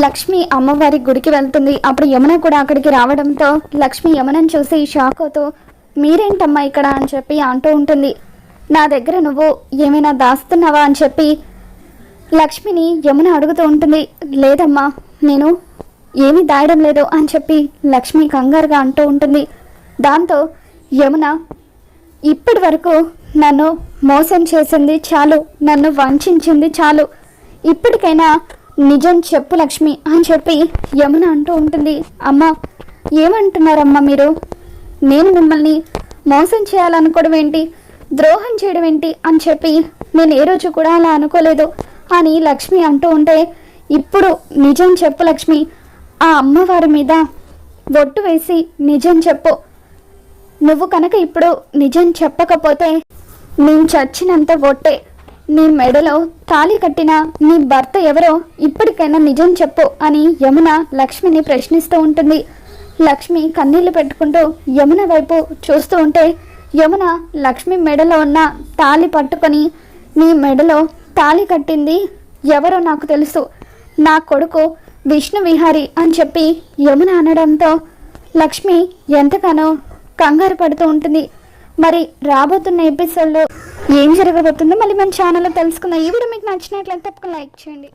లక్ష్మి అమ్మవారి గుడికి వెళ్తుంది. అప్పుడు యమున కూడా అక్కడికి రావడంతో లక్ష్మి యమునని చూసి షాక్ అవుతూ మీరేంటమ్మా ఇక్కడ అని చెప్పి అంటూ ఉంటుంది. నా దగ్గర నువ్వు ఏమైనా దాస్తున్నావా అని చెప్పి లక్ష్మిని యమున అడుగుతూ ఉంటుంది. లేదమ్మా, నేను ఏమీ దాయడం లేదు అని చెప్పి లక్ష్మి కంగారుగా అంటూ ఉంటుంది. దాంతో యమున ఇప్పటి వరకు నన్ను మోసం చేసింది చాలు, నన్ను వంచింది చాలు, ఇప్పటికైనా నిజం చెప్పు లక్ష్మి అని చెప్పి యమున అంటూ ఉంటుంది. అమ్మా, ఏమంటున్నారమ్మా మీరు? నేను మిమ్మల్ని మోసం చేయాలనుకోవడం ఏంటి, ద్రోహం చేయడం ఏంటి అని చెప్పి నేను ఏ రోజు కూడా అలా అనుకోలేదు అని లక్ష్మి అంటూ ఉంటే, ఇప్పుడు నిజం చెప్పు లక్ష్మి, ఆ అమ్మవారి మీద బొట్టు వేసి నిజం చెప్పు. నువ్వు కనుక ఇప్పుడు నిజం చెప్పకపోతే నేను చచ్చినంత బొట్టే. నీ మెడలో తాళి కట్టిన నీ భర్త ఎవరో ఇప్పటికైనా నిజం చెప్పు అని యమున లక్ష్మిని ప్రశ్నిస్తూ ఉంటుంది. లక్ష్మి కన్నీళ్లు పెట్టుకుంటూ యమున వైపు చూస్తూ ఉంటే యమున లక్ష్మి మెడలో ఉన్న తాళి పట్టుకొని, నీ మెడలో తాళి కట్టింది ఎవరో నాకు తెలుసు, నా కొడుకు విష్ణు విహారి అని చెప్పి యమున అనడంతో లక్ష్మి ఎంతగానో కంగారు పడుతూ ఉంటుంది. మరి రాబోతున్న ఎపిసోడ్లో ఏం జరగబోతుందో మళ్ళీ మన ఛానల్లో తెలుసుకుందాం. ఈ వీడియో మీకు నచ్చినట్లయితే తప్పకుండా లైక్ చేయండి.